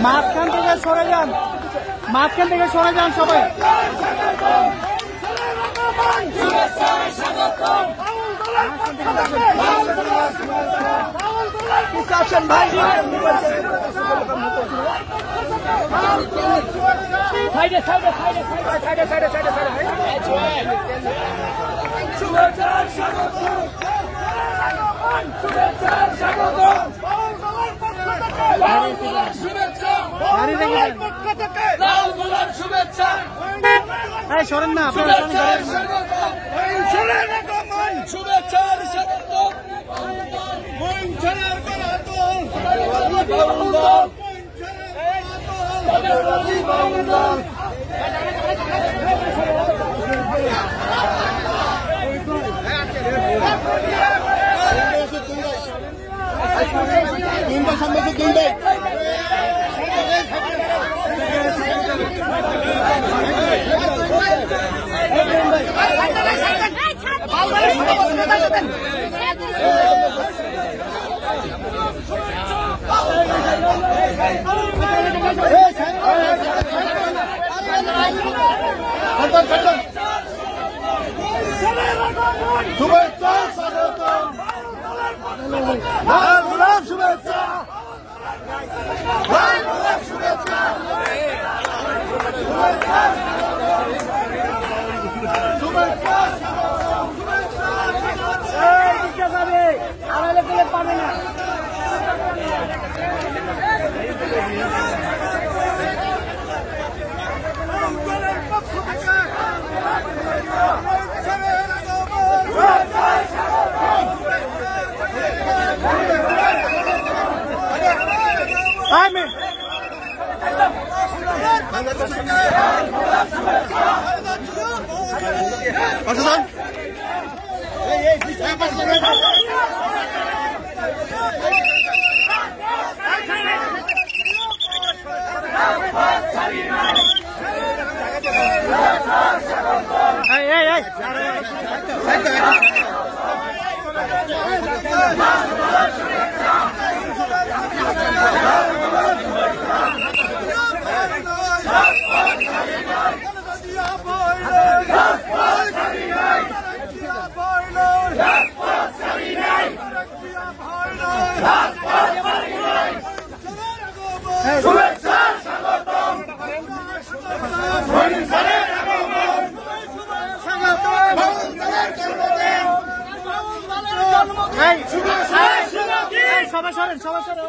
মাঝখান থেকে সরে যান, মাঝখান থেকে সরে যান সবাই। ভাই সাইডে সাইডে সাইডে সাইডে সাইডে সাইডে সরেন না আপনারা, পাবে না। সবাই সরেন, সবাই সরেন।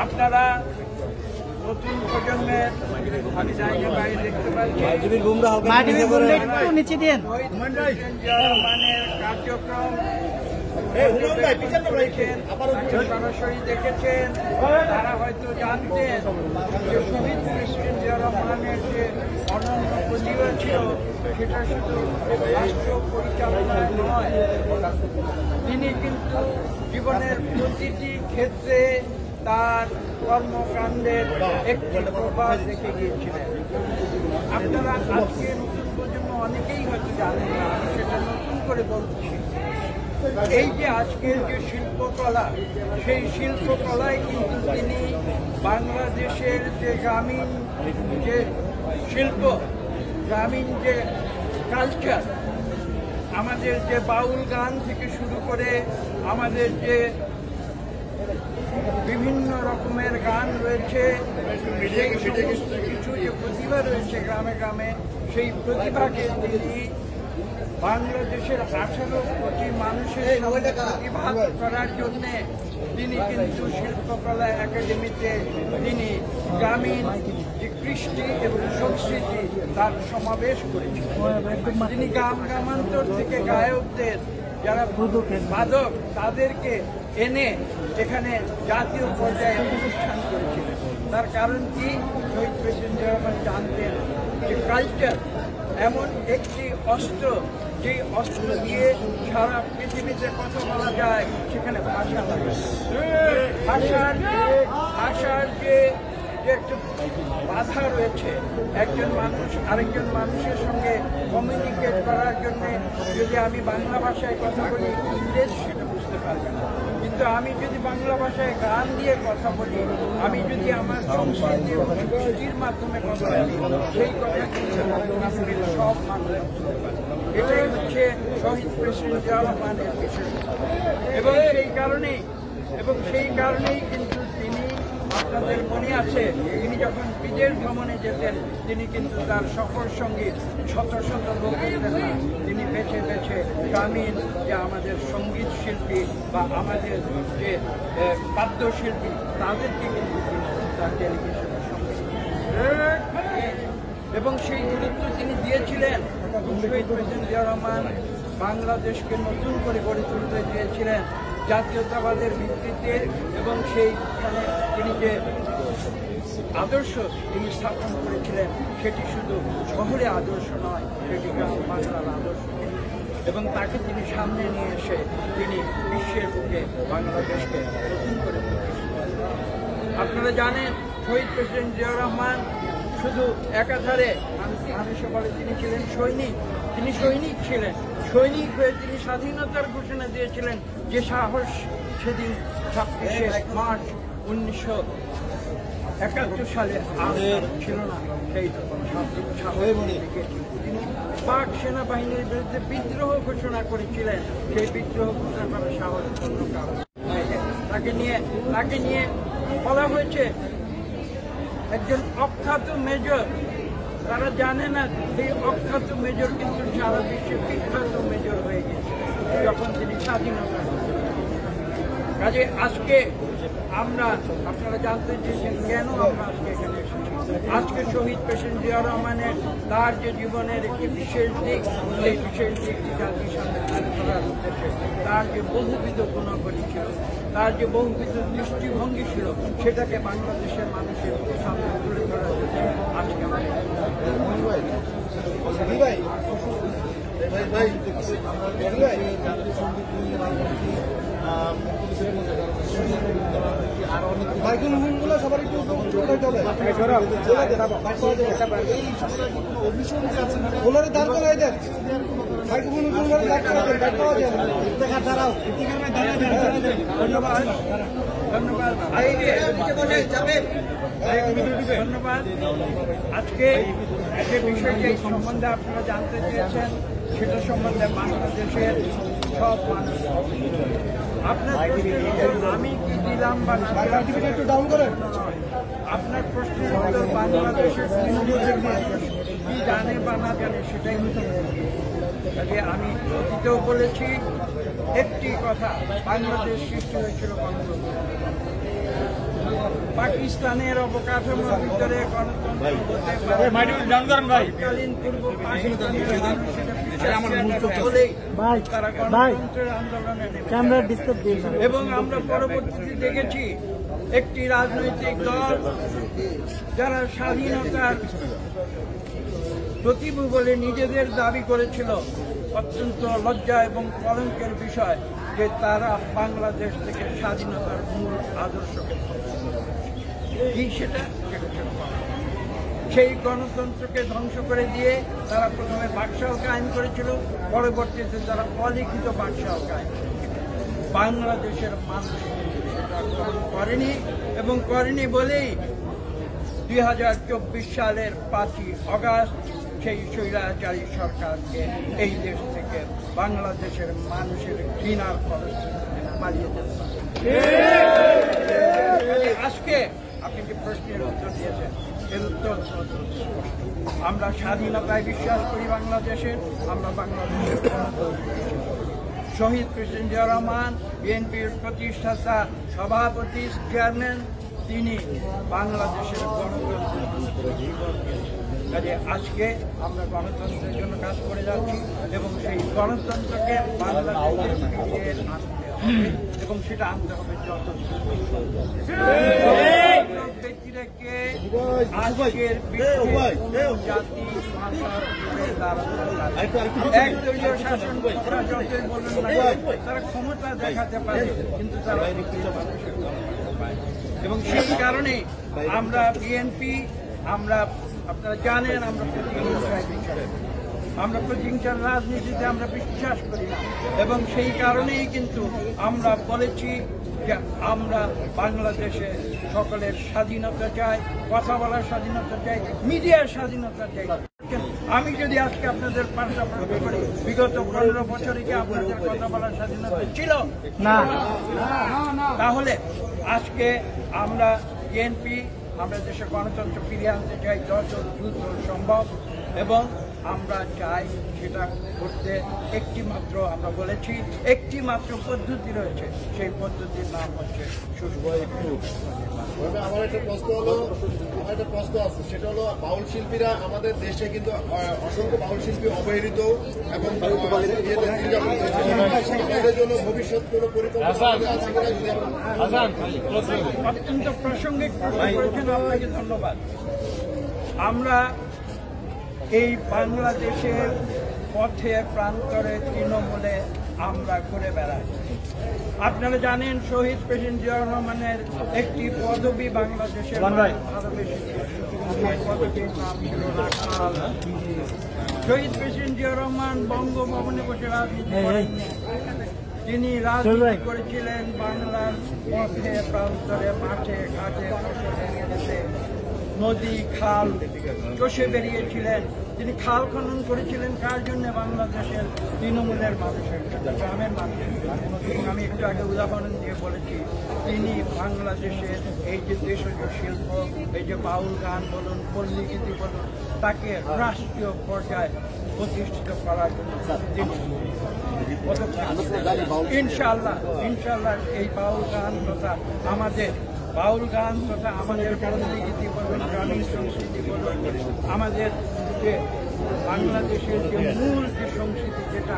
আপনারা নতুন প্রজন্মের আমি জায়গা বাইরে দেখতে পাচ্ছি নিচে দিন রহমানের কার্যক্রম সরাসরি দেখেছেন, তারা হয়তো জানতেন যে শহীদ প্রেসিডেন্ট জিয়া রহমানের যে অনন্য প্রতিভা ছিল সেটা শুধু রাষ্ট্র পরিচালনায় নয়, তিনি কিন্তু জীবনের প্রতিটি ক্ষেত্রে তার কর্মকাণ্ডের একটি প্রভাব রেখে গিয়েছিলেন। আপনারা আজকে নতুন প্রজন্ম অনেকেই হয়তো জানেন না, আমি সেটা নতুন করে বলছি। এই যে আজকের যে শিল্পকলা, সেই শিল্পকলায় কিন্তু তিনি বাংলাদেশের যে গ্রামীণ যে শিল্প, গ্রামীণ যে কালচার, আমাদের যে বাউল গান থেকে শুরু করে আমাদের যে বিভিন্ন রকমের গান রয়েছে, সেই কিছু যে প্রতিভা রয়েছে গ্রামে গ্রামে, সেই প্রতিভাকে তিনি বাংলাদেশের 18 কোটি মানুষের প্রতিভাগ করার জন্য তিনি কিন্তু শিল্পকলা একাডেমিতে তিনি গ্রামীণ যে কৃষ্টি এবং সংস্কৃতি তার সমাবেশ করেছিলেন। তিনি গ্রামান্তর থেকে গায়কদের যারা বাদক তাদেরকে এনে এখানে জাতীয় পর্যায়ে অনুষ্ঠান করেছিলেন। তার কারণ কি, শহীদ প্রেসিডেন্ট জিয়া রহমান জানতেন যে কালচার এমন একটি অস্ত্র, যেই অস্ত্র দিয়ে সারা পৃথিবীতে কথা বলা যায়, সেখানে ভাষা লাগে। ভাষার যে একটা বাধা রয়েছে, একজন মানুষ আরেকজন মানুষের সঙ্গে কমিউনিকেট করার জন্য যদি আমি বাংলা ভাষায় কথা বলি, ইংরেজ সেটা বুঝতে পারবে না। কিন্তু আমি যদি বাংলা ভাষায় গান দিয়ে কথা বলি, আমি যদি আমার সংস্কৃতি এবং কৃষ্টির মাধ্যমে কথা বলি, সেই কথা কিন্তু সব মানুষ বুঝতে পারে। এটাই হচ্ছে শহীদ প্রেসিডেন্ট জিয়া রহমানের বিশেষ। এবং সেই কারণেই কিন্তু তিনি, আপনাদের মনে আছে, তিনি যখন বিদেশ ভ্রমণে যেতেন, তিনি কিন্তু তার সফর সঙ্গী শত শত লোক যেতেন না, তিনি বেছে বেছে গ্রামীণ যে আমাদের সঙ্গীত শিল্পী বা আমাদের যে বাদ্যশিল্পী তাদেরকে কিন্তু তার টেলিভিশনের সঙ্গে এবং সেই গুরুত্ব তিনি দিয়েছিলেন। শহীদ প্রেসিডেন্ট জিয়া রহমান বাংলাদেশকে নতুন করে গড়ে তুলতে চেয়েছিলেন জাতীয়তাবাদের ভিত্তিতে, এবং সেইখানে তিনি যে আদর্শ তিনি স্থাপন করেছিলেন সেটি শুধু শহরে আদর্শ নয়, সেটি গ্রাম বাংলার আদর্শ, এবং তাকে তিনি সামনে নিয়ে এসে তিনি বিশ্বের বুকে বাংলাদেশকে নতুন করে তুলেছিলেন। আপনারা জানেন শহীদ প্রেসিডেন্ট জিয়া রহমান শুধু একাধারে মানুষে বলে তিনি ছিলেন সৈনিক, তিনি সৈনিক ছিলেন। সৈনিক হয়ে তিনি স্বাধীনতার ঘোষণা দিয়েছিলেন, যে সাহস সেদিন 26শে মার্চ 1971 সালে ছিল না, সেই তিনি পাক সেনাবাহিনীর বিরুদ্ধে বিদ্রোহ ঘোষণা করেছিলেন। সেই বিদ্রোহ ঘোষণা করার সাহস তাকে নিয়ে বলা হয়েছে একজন অখ্যাত মেজর। তারা জানে না সেই অখ্যাত মেজর কিন্তু সারা বিশ্বে বিখ্যাত মেজর হয়ে গেছে যখন তিনি স্বাধীনতা। কাজে আজকে আপনারা জানতে চেয়েছেন কেন আমরা আজকে এখানে এসেছি। আজকে শহীদ প্রেসিডেন্ট জিয়া রহমানের তার যে জীবনের একটি বিশেষ দিক, সেই বিশেষ দিকটি জাতির সামনে তুলে ধরার উদ্দেশ্যে তার যে বহুবিধ গুণাবলী ছিল, তার যে বহুবিধ দৃষ্টিভঙ্গি ছিল, সেটাকে বাংলাদেশের মানুষের সামনে তুলে ধরার জন্য আজকে আমরা মাইক্রোফোনগুলো সবার একটু ওনারে দাঁড় করাই দেন, মাইক্রোফোন দাঁড় করাই দেন, ব্যাট পাওয়া যায় না। দাঁড়াও, ধন্যবাদ। আজকে যে বিষয়টি সম্বন্ধে আপনারা জানতে চেয়েছেন, সেটা সম্বন্ধে বাংলাদেশের সব মানুষ আপনার প্রশ্নের উত্তর আমি কি দিলাম বা না একটু ডাউন করেন। আপনার প্রশ্নের উত্তর বাংলাদেশের মানুষ কি জানে বা না জানে সেটাই হতে কাজে আমি অতীতেও বলেছি একটি কথা, বাংলাদেশ সৃষ্টি হয়েছিল গণতন্ত্র। পাকিস্তানের অবকাঠামোর ভিতরে গণতন্ত্র হতে পারে কালীন পূর্ব পাকিস্তানের বলেই তারা গণতন্ত্রের আন্দোলনে নেমেছে। এবং আমরা পরবর্তীতে দেখেছি একটি রাজনৈতিক দল যারা স্বাধীনতার প্রতিভু বলে নিজেদের দাবি করেছিল, অত্যন্ত লজ্জা এবং কলঙ্কের বিষয় যে তারা বাংলাদেশ থেকে স্বাধীনতার মূল আদর্শকে কি সেটা সেই গণতন্ত্রকে ধ্বংস করে দিয়ে তারা প্রথমে বাকশাল কায়েম করেছিল, পরবর্তীতে তারা অলিখিত বাকশাল কায়েম। বাংলাদেশের মানুষ সেটা করেনি এবং করেনি বলেই 2024 সালের 5ই আগস্ট সেই স্বৈরাচারী সরকারকে এই দেশ থেকে বাংলাদেশের মানুষের ঘৃণার পরিস্থিতিতে পালিয়ে যেতে পারে। আজকে আপনি যে প্রশ্নের উত্তর দিয়েছেন এর উত্তর আমরা স্বাধীনতায় বিশ্বাস করি বাংলাদেশের, আমরা বাংলাদেশের শহীদ প্রেসিডেন্ট জিয়া রহমান বিএনপির প্রতিষ্ঠাতা সভাপতি চেয়ারম্যান, তিনি বাংলাদেশের গণতন্ত্রের জীবন কাজে আজকে আমরা গণতন্ত্রের জন্য কাজ করে যাচ্ছি এবং সেই গণতন্ত্রকে বাংলাদেশের ফিরিয়ে আনতে হবে এবং সেটা আনতে হবে যত ব্যক্তিদেরকে আজকের জাতি একদলীয় শাসন যতই বলুন না তারা ক্ষমতা দেখাতে পারে কিন্তু তারা এবং সেই কারণে আমরা বিএনপি আমরা আপনারা জানেন আমরা প্রতিহিংসার রাজনীতিতে আমরা বিশ্বাস করি না এবং সেই কারণেই কিন্তু আমরা বলেছি যে আমরা বাংলাদেশে সকলের স্বাধীনতা চাই, কথা বলার স্বাধীনতা চাই, মিডিয়ার স্বাধীনতা চাই। আমি যদি আজকে আপনাদের পাশাপাশি করি বিগত 15 বছরে কি আপনাদের কথা বলার স্বাধীনতা ছিল না? তাহলে আজকে আমরা বিএনপি আমরা দেশে গণতন্ত্র ফিরিয়ে আনতে চাই যত দ্রুত সম্ভব এবং আমরা চাই সেটা করতে একটি মাত্র আমরা বলেছি একটি মাত্র পদ্ধতি রয়েছে, সেই পদ্ধতির নাম হচ্ছে আমার একটা প্রশ্ন আছে, সেটা হলো বাউল শিল্পীরা আমাদের দেশে কিন্তু অসংখ্য বাউল শিল্পী অবহেলিত এবং তাদের জন্য ভবিষ্যৎ কোনো পরিকল্পনা আছে কিনা? অত্যন্ত প্রাসঙ্গিক প্রশ্ন করেছেন, আপনাকে ধন্যবাদ। আমরা এই বাংলাদেশের পথে প্রান্তরে তৃণমূলে আমরা ঘুরে বেড়াই। আপনারা জানেন শহীদ প্রেসিডেন্ট জিয়া রহমানের একটি পদবী বাংলাদেশের পদবীর নাম ছিল রাখাল। শহীদ প্রেসিডেন্ট জিয়া রহমান বঙ্গভবনে বসে রাজনীতি করেন, তিনি রাজনীতি করেছিলেন বাংলার পথে প্রান্তরে মাঠে ঘাটে ফসলে নদী খাল চষে বেরিয়েছিলেন। তিনি খাল খনন করেছিলেন কার জন্য? বাংলাদেশের তৃণমূলের মানুষের জন্য, গ্রামের মানুষের জন্য। আমি একটু আগে উদাহরণ দিয়ে বলেছি তিনি বাংলাদেশের এই যে দেশজ শিল্প, এই যে বাউল গান বলুন, পল্লীগীতি বলুন, তাকে রাষ্ট্রীয় পর্যায়ে প্রতিষ্ঠিত করার জন্য ইনশাআল্লাহ এই বাউল গান তথা আমাদের পল্লীগীতি বলুন, গ্রামীণ সংস্কৃতি বলুন, আমাদের যে বাংলাদেশের যে মূল যে সংস্কৃতি, যেটা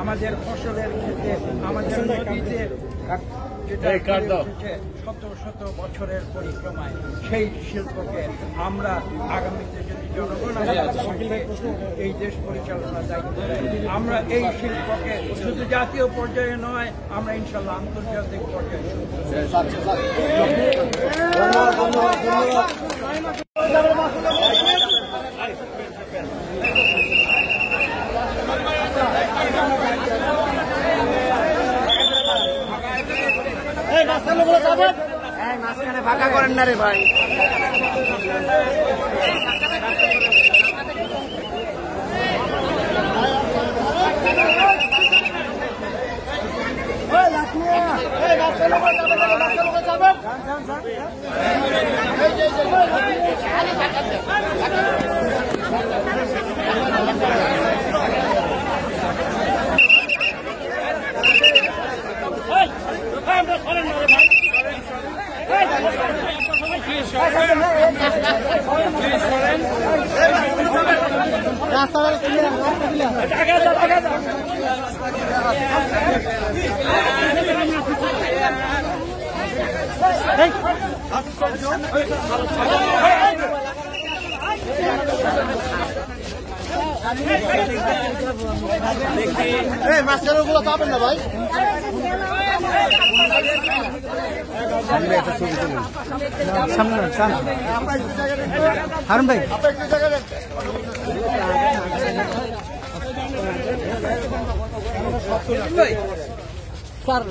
আমাদের ফসলের ক্ষেত্রে আমাদের নদীতে যেটা শত শত বছরের পরিক্রমায়, সেই শিল্পকে আমরা আগামীতে যদি জনগণ এই দেশ পরিচালনার দায়িত্ব আমরা এই শিল্পকে শুধু জাতীয় পর্যায়ে নয়, আমরা ইনশাল্লাহ আন্তর্জাতিক পর্যায়ে মাঝখানে ফাঁকা করেন না রে ভাই। আমরা রাস্তাটা ক্লিয়ার, রাস্তা এই মাঝখানে গুলো পাবেন না ভাই। সামনে হারুন ভাই স্যার